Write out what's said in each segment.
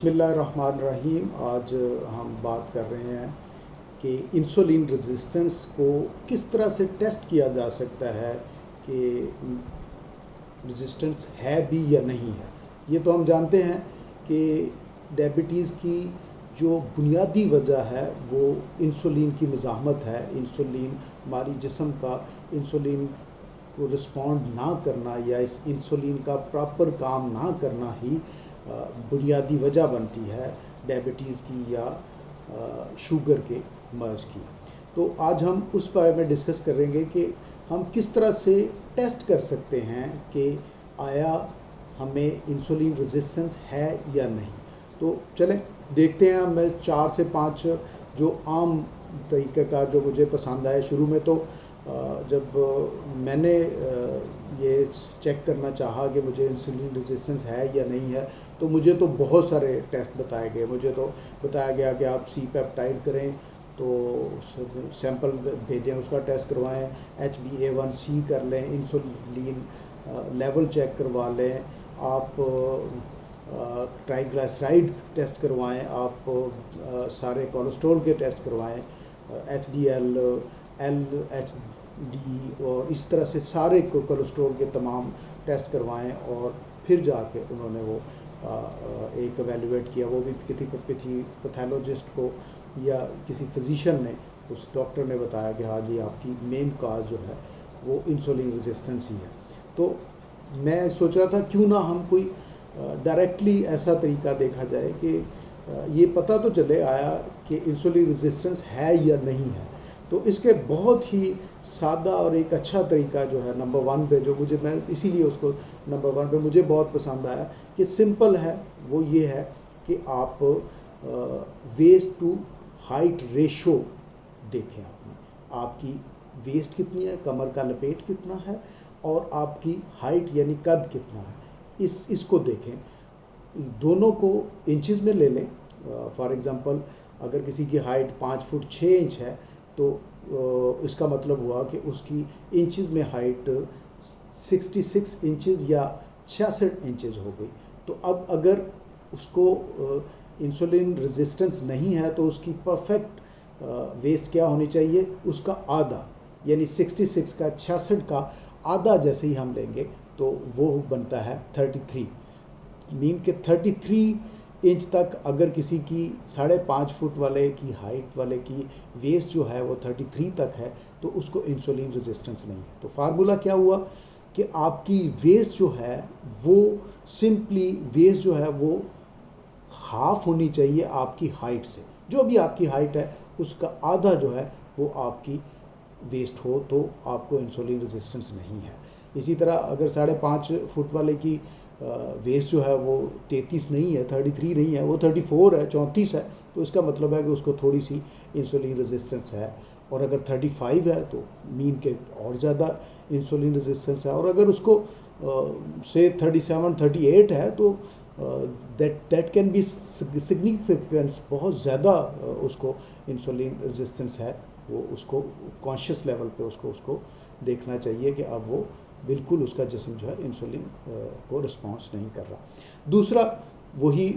बिस्मिल्लाहिर्रहमानिर्रहीम। आज हम बात कर रहे हैं कि इंसुलिन रेजिस्टेंस को किस तरह से टेस्ट किया जा सकता है कि रेजिस्टेंस है भी या नहीं है। ये तो हम जानते हैं कि डायबिटीज़ की जो बुनियादी वजह है वो इंसुलिन की मज़ाहमत है। इंसुलिन हमारी जिस्म का इंसुलिन को रिस्पॉन्ड ना करना या इस इंसुलिन का प्रॉपर काम ना करना ही बुनियादी वजह बनती है डायबिटीज़ की या शुगर के मर्ज की। तो आज हम उस बारे में डिस्कस करेंगे कि हम किस तरह से टेस्ट कर सकते हैं कि आया हमें इंसुलिन रेजिस्टेंस है या नहीं। तो चलें देखते हैं। मैं 4 से 5 जो आम तरीक़ेकार जो मुझे पसंद आए। शुरू में तो जब मैंने ये चेक करना चाहा कि मुझे इंसुलिन रेजिस्टेंस है या नहीं है, तो मुझे तो बहुत सारे टेस्ट बताए गए। मुझे तो बताया गया कि आप सी पेप्टाइड करें, तो सैंपल भेजें, उसका टेस्ट करवाएं, HbA1c कर लें, इंसुलिन लेवल चेक करवा लें, आप ट्राइग्लिसराइड टेस्ट करवाएं, आप सारे कोलेस्ट्रॉल के टेस्ट करवाएं, HDL, LHD और इस तरह से सारे कोलेस्ट्रॉल के तमाम टेस्ट करवाएं। और फिर जाके उन्होंने वो एक एवेलुएट किया, वो भी किसी पैथोलॉजिस्ट को या किसी फिजिशियन ने, उस डॉक्टर ने बताया कि हाँ जी आपकी मेन काज जो है वो इंसुलिन रेजिस्टेंस ही है। तो मैं सोच रहा था क्यों ना हम कोई डायरेक्टली ऐसा तरीका देखा जाए कि ये पता तो चले आया कि इंसुलिन रेजिस्टेंस है या नहीं है। तो इसके बहुत ही सादा और एक अच्छा तरीका जो है नंबर 1 पे, जो मुझे, मैं इसीलिए उसको नंबर 1 पे मुझे बहुत पसंद आया कि सिंपल है, वो ये है कि आप वेस्ट टू हाइट रेशो देखें। आपकी वेस्ट कितनी है, कमर का लपेट कितना है और आपकी हाइट यानी कद कितना है, इसको देखें। दोनों को इंचेस में ले लें। फॉर एग्ज़ाम्पल अगर किसी की हाइट 5 फुट 6 इंच है तो इसका मतलब हुआ कि उसकी इंचेस में हाइट 66 इंचेस या 66 इंचेस हो गई। तो अब अगर उसको इंसुलिन रेजिस्टेंस नहीं है तो उसकी परफेक्ट वेस्ट क्या होनी चाहिए, उसका आधा, यानी 66 का 66 का आधा जैसे ही हम लेंगे तो वो बनता है 33। मीन के 33 इंच तक अगर किसी की 5.5 फुट वाले की हाइट वाले की वेस्ट जो है वो 33 तक है तो उसको इंसुलिन रेजिस्टेंस नहीं है। तो फार्मूला क्या हुआ कि आपकी वेस्ट जो है वो सिंपली वेस्ट जो है वो हाफ होनी चाहिए आपकी हाइट से। जो भी आपकी हाइट है उसका आधा जो है वो आपकी वेस्ट हो तो आपको इंसुलिन रेजिस्टेंस नहीं है। इसी तरह अगर 5.5 फुट वाले की वेस्ट जो है वो 33 नहीं है, 33 नहीं है, वो 34 है, 34 है, तो इसका मतलब है कि उसको थोड़ी सी इंसुलिन रेजिस्टेंस है। और अगर 35 है तो मीन के और ज़्यादा इंसुलिन रेजिस्टेंस है। और अगर उसको से 37 38 है तो दैट कैन बी सिग्निफिकेंस, बहुत ज़्यादा उसको इंसुलिन रेजिस्टेंस है। वो उसको कॉन्शियस लेवल पे उसको देखना चाहिए कि अब वो बिल्कुल उसका जिस्म जो है इंसुलिन को रिस्पॉन्स नहीं कर रहा। दूसरा वही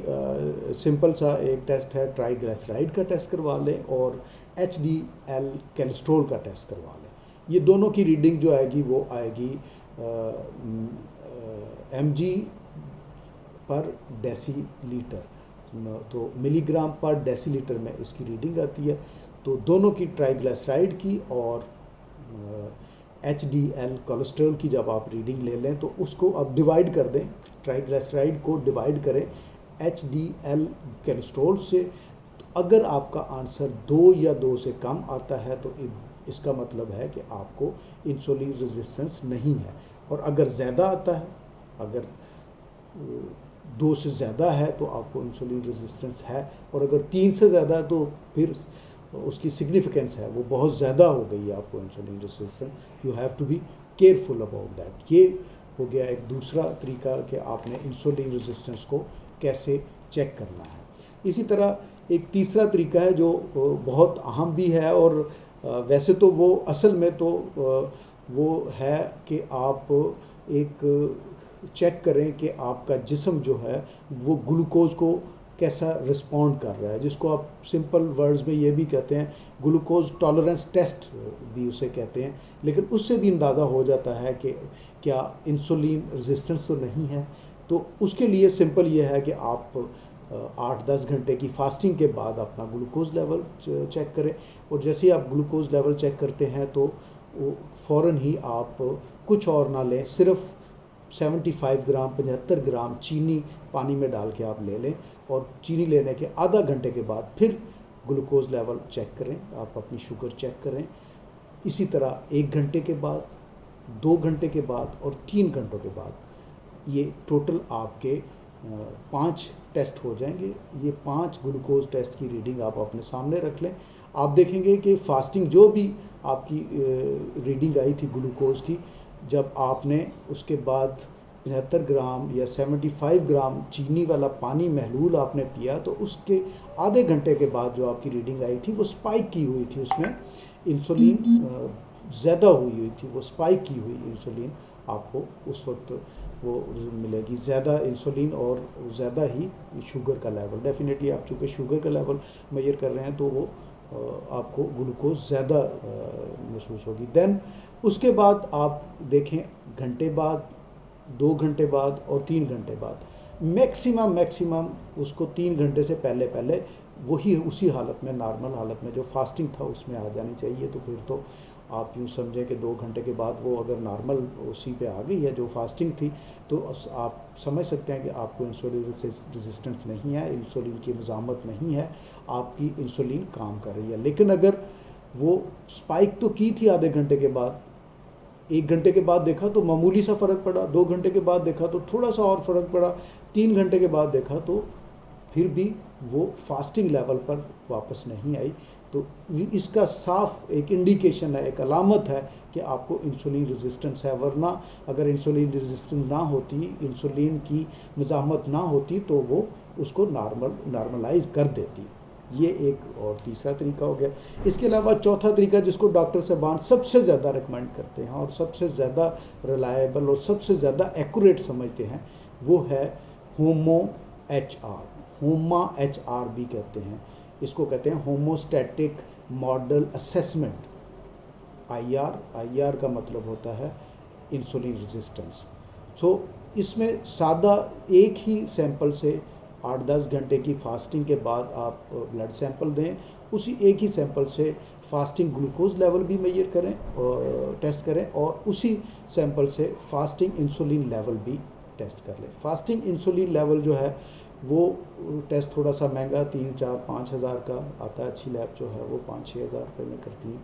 सिंपल सा एक टेस्ट है, ट्राइग्लिसराइड का टेस्ट करवा लें और HDL कोलेस्ट्रॉल का टेस्ट करवा लें। ये दोनों की रीडिंग जो आएगी वो आएगी mg पर डेसीलीटर, तो मिलीग्राम पर डेसीलीटर में इसकी रीडिंग आती है। तो दोनों की, ट्राइग्लिसराइड की और HDL कोलेस्ट्रॉल की जब आप रीडिंग ले लें तो उसको अब डिवाइड कर दें, ट्राइग्लिसराइड को डिवाइड करें HDL कोलेस्ट्रॉल से। तो अगर आपका आंसर 2 या 2 से कम आता है तो इसका मतलब है कि आपको इंसुलिन रेजिस्टेंस नहीं है। और अगर ज़्यादा आता है, अगर 2 से ज़्यादा है तो आपको इंसुलिन रेजिस्टेंस है। और अगर 3 से ज़्यादा है तो फिर उसकी सिग्निफिकेंस है वो बहुत ज़्यादा हो गई है आपको insulin resistance. You have to be careful about that. ये हो गया एक दूसरा तरीका कि आपने इंसुलिन रेजिस्टेंस को कैसे चेक करना है। इसी तरह एक तीसरा तरीका है जो बहुत अहम भी है और वैसे तो वो असल में तो वो है कि आप एक चेक करें कि आपका जिस्म जो है वो ग्लूकोज को कैसा रिस्पॉन्ड कर रहा है, जिसको आप सिंपल वर्ड्स में ये भी कहते हैं ग्लूकोज टॉलरेंस टेस्ट भी उसे कहते हैं। लेकिन उससे भी अंदाज़ा हो जाता है कि क्या इंसुलिन रेजिस्टेंस तो नहीं है। तो उसके लिए सिंपल ये है कि आप 8-10 घंटे की फास्टिंग के बाद अपना ग्लूकोज लेवल चेक करें, और जैसे ही आप ग्लूकोज लेवल चेक करते हैं तो फ़ौरन ही आप कुछ और ना लें, सिर्फ 75 ग्राम 75 ग्राम चीनी पानी में डाल के आप ले लें, और चीनी लेने के आधा घंटे के बाद फिर ग्लूकोज लेवल चेक करें, आप अपनी शुगर चेक करें। इसी तरह 1 घंटे के बाद, 2 घंटे के बाद और 3 घंटों के बाद ये टोटल आपके 5 टेस्ट हो जाएंगे। ये 5 ग्लूकोज टेस्ट की रीडिंग आप अपने सामने रख लें। आप देखेंगे कि फास्टिंग जो भी आपकी रीडिंग आई थी ग्लूकोज की, जब आपने उसके बाद 75 ग्राम या 75 ग्राम चीनी वाला पानी महलूल आपने पिया, तो उसके आधे घंटे के बाद जो आपकी रीडिंग आई थी वो स्पाइक की हुई थी, उसमें इंसुलिन ज़्यादा हुई थी, वो स्पाइक की हुई इंसुलिन आपको उस वक्त वो मिलेगी, ज़्यादा इंसुलिन और ज़्यादा ही शुगर का लेवल। डेफिनेटली आप चूँकि शुगर का लेवल मेजर कर रहे हैं तो वो आपको ग्लूकोज ज़्यादा महसूस होगी। देन उसके बाद आप देखें घंटे बाद, 2 घंटे बाद और 3 घंटे बाद, मैक्सिमम उसको 3 घंटे से पहले पहले वही उसी हालत में, नॉर्मल हालत में जो फास्टिंग था उसमें आ जानी चाहिए। तो फिर तो आप यूँ समझें कि 2 घंटे के बाद वो अगर नॉर्मल उसी पे आ गई है जो फास्टिंग थी, तो आप समझ सकते हैं कि आपको इंसुलिन रेजिस्टेंस नहीं है, इंसुलिन की मज़ामत नहीं है, आपकी इंसुलिन काम कर रही है। लेकिन अगर वो स्पाइक तो की थी आधे घंटे के बाद, 1 घंटे के बाद देखा तो मामूली सा फ़र्क पड़ा, 2 घंटे के बाद देखा तो थोड़ा सा और फ़र्क पड़ा, 3 घंटे के बाद देखा तो फिर भी वो फास्टिंग लेवल पर वापस नहीं आई, तो इसका साफ एक इंडिकेशन है, एक अलामत है कि आपको इंसुलिन रेजिस्टेंस है। वरना अगर इंसुलिन रेजिस्टेंस ना होती, इंसुलिन की मज़ामत ना होती, तो वो उसको नॉर्मलाइज कर देती। ये एक और तीसरा तरीका हो गया। इसके अलावा चौथा तरीका जिसको डॉक्टर साहबान सबसे ज़्यादा रिकमेंड करते हैं और सबसे ज़्यादा रिलायबल और सबसे ज़्यादा एक्यूरेट समझते हैं, वो है होमा HR भी कहते हैं इसको, कहते हैं होमोस्टैटिक मॉडल असेसमेंट। IR का मतलब होता है इंसुलिन रेजिस्टेंस। सो इसमें सादा एक ही सैंपल से 8-10 घंटे की फास्टिंग के बाद आप ब्लड सैंपल दें, उसी एक ही सैंपल से फास्टिंग ग्लूकोज लेवल भी मेजर करें और टेस्ट करें, और उसी सैंपल से फास्टिंग इंसुलिन लेवल भी टेस्ट कर लें। फास्टिंग इंसुलिन लेवल जो है वो टेस्ट थोड़ा सा महंगा 3-4-5 हज़ार का आता है, अच्छी लैब जो है वो 5-6 हज़ार रुपये में करती है,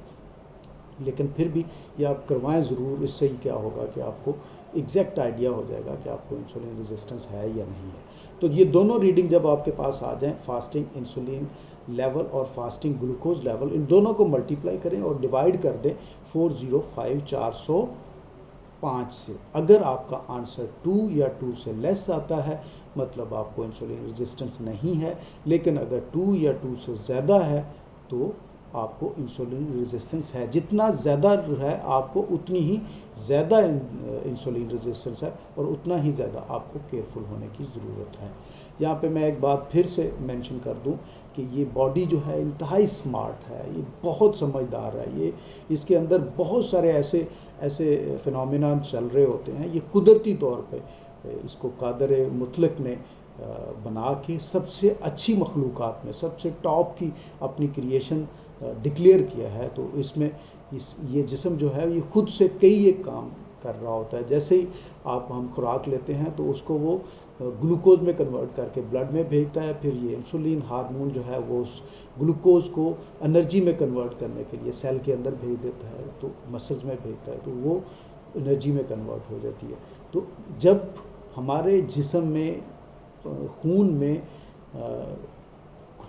लेकिन फिर भी ये आप करवाएं ज़रूर। इससे ही क्या होगा कि आपको एग्जैक्ट आइडिया हो जाएगा कि आपको इंसुलिन रेजिस्टेंस है या नहीं है। तो ये दोनों रीडिंग जब आपके पास आ जाएं, फास्टिंग इंसुलिन लेवल और फास्टिंग ग्लूकोज लेवल, इन दोनों को मल्टीप्लाई करें और डिवाइड कर दें 405 से। अगर आपका आंसर 2 या 2 से लेस आता है, मतलब आपको इंसुलिन रेजिस्टेंस नहीं है, लेकिन अगर 2 या 2 से ज़्यादा है तो आपको इंसुलिन रेजिस्टेंस है। जितना ज़्यादा है आपको उतनी ही ज़्यादा इंसुलिन रेजिस्टेंस है और उतना ही ज़्यादा आपको केयरफुल होने की ज़रूरत है। यहाँ पे मैं एक बात फिर से मेंशन कर दूँ कि ये बॉडी जो है इंतहाई स्मार्ट है, ये बहुत समझदार है, ये इसके अंदर बहुत सारे ऐसे फिनोमेना चल रहे होते हैं। ये कुदरती तौर पे इसको कादर मुतलक ने बना के सबसे अच्छी मखलूक़ात में सबसे टॉप की अपनी क्रिएशन डिक्लेयर किया है। तो इसमें ये जिस्म जो है ये खुद से कई एक काम कर रहा होता है। जैसे ही हम खुराक लेते हैं तो उसको वो ग्लूकोज में कन्वर्ट करके ब्लड में भेजता है, फिर ये इंसुलिन हार्मोन जो है वो उस ग्लूकोज को एनर्जी में कन्वर्ट करने के लिए सेल के अंदर भेज देता है, तो मसल्स में भेजता है, तो वो एनर्जी में कन्वर्ट हो जाती है। तो जब हमारे जिस्म में खून में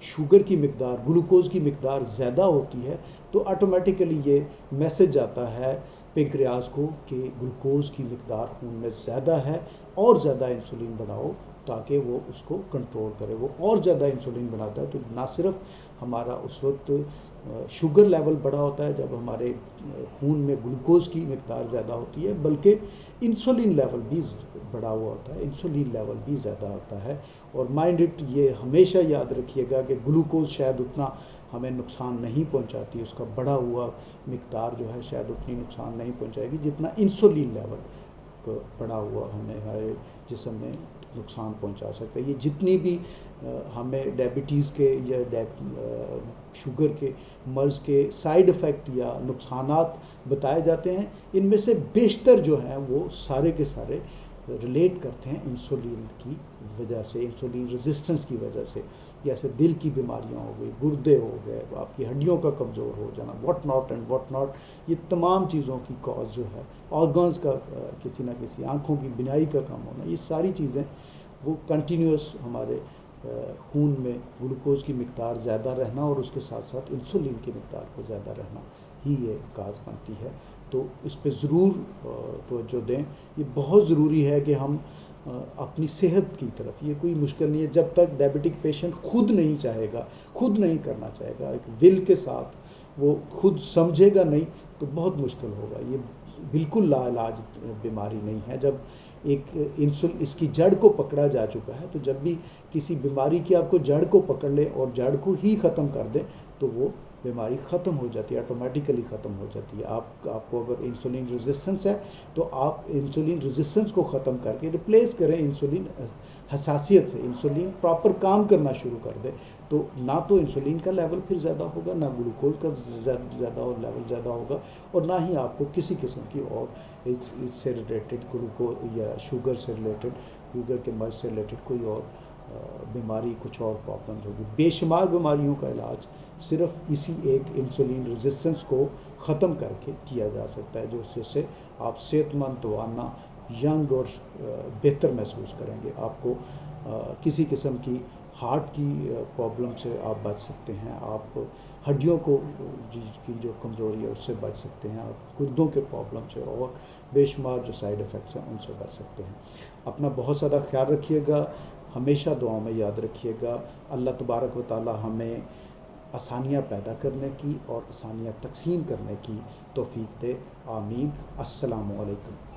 शुगर की मकदार, ग्लूकोज की मकदार ज़्यादा होती है, तो ऑटोमेटिकली ये मैसेज आता है पेंक्रियाज को कि ग्लूकोज की मकदार खून में ज़्यादा है और ज़्यादा इंसुलिन बनाओ ताकि वो उसको कंट्रोल करे। वो और ज़्यादा इंसुलिन बनाता है, तो ना सिर्फ हमारा उस वक्त शुगर लेवल बढ़ा होता है जब हमारे खून में ग्लूकोज की मिकदार ज़्यादा होती है, बल्कि इंसुलिन लेवल भी बढ़ा हुआ होता है, इंसुलिन लेवल भी ज़्यादा होता है। और माइंड इट, ये हमेशा याद रखिएगा कि ग्लूकोज शायद उतना हमें नुकसान नहीं पहुंचाती, उसका बढ़ा हुआ मिकदार जो है शायद उतनी नुकसान नहीं पहुंचाएगी जितना इंसुलिन लेवल बढ़ा हुआ हमें जिस्म में नुकसान पहुंचा सकता है। ये जितनी भी हमें डायबिटीज़ के या शुगर के मर्ज़ के साइड इफ़ेक्ट या नुकसानात बताए जाते हैं, इनमें से बेशतर जो हैं वो सारे के सारे रिलेट करते हैं इंसुलिन की वजह से, इंसुलिन रेजिस्टेंस की वजह से। जैसे दिल की बीमारियां हो गई, गुर्दे हो गए, आपकी हड्डियों का कमज़ोर हो जाना, व्हाट नॉट, ये तमाम चीज़ों की कॉज जो है, ऑर्गन्स का किसी ना किसी, आँखों की बिनाई का कम होना, ये सारी चीज़ें वो कंटिन्यूस हमारे खून में ग्लूकोज की मिकदार ज़्यादा रहना और उसके साथ साथ इंसुलिन की मिकदार को ज़्यादा रहना ही ये काज बनती है। तो इस पे ज़रूर तवज्जो दें। ये बहुत ज़रूरी है कि हम अपनी सेहत की तरफ, ये कोई मुश्किल नहीं है जब तक डायबिटिक पेशेंट खुद नहीं चाहेगा, खुद नहीं करना चाहेगा, एक विल के साथ वो खुद समझेगा नहीं तो बहुत मुश्किल होगा। ये बिल्कुल लाइलाज बीमारी नहीं है। जब एक इंसुलिन इसकी जड़ को पकड़ा जा चुका है, तो जब भी किसी बीमारी की आपको जड़ को पकड़ ले और जड़ को ही ख़त्म कर दें तो वो बीमारी ख़त्म हो जाती है, ऑटोमेटिकली ख़त्म हो जाती है। आपको अगर इंसुलिन रेजिस्टेंस है तो आप इंसुलिन रेजिस्टेंस को ख़त्म करके रिप्लेस करें इंसुलिन हसासियत से, इंसुलिन प्रॉपर काम करना शुरू कर दे, तो ना तो इंसुलिन का लेवल फिर ज़्यादा होगा, ना ग्लूकोज का ज़्यादा लेवल ज़्यादा होगा, और ना ही आपको किसी किस्म की और इससे रिलेटेड ग्लूकोज या शुगर से रिलेटेड, शुगर के मर्ज से रिलेटेड कोई और बीमारी, कुछ और प्रॉब्लम्स होगी। बेशुमार बीमारियों का इलाज सिर्फ इसी एक इंसुलिन रेजिस्टेंस को ख़त्म करके किया जा सकता है, जो जिससे आप सेहतमंद, तवाना, यंग और बेहतर महसूस करेंगे। आपको किसी किस्म की हार्ट की प्रॉब्लम से आप बच सकते हैं, आप हड्डियों को की जो कमज़ोरी है उससे बच सकते हैं, आप गुर्दों के प्रॉब्लम से और बेशुमार जो साइड इफ़ेक्ट्स हैं उनसे बच सकते हैं। अपना बहुत ज़्यादा ख्याल रखिएगा, हमेशा दुआओं में याद रखिएगा। अल्लाह तबारक व तआला हमें आसानियाँ पैदा करने की और आसानियाँ तक़सीम करने की तौफ़ीक दे। आमीन। अस्सलामु अलैकुम।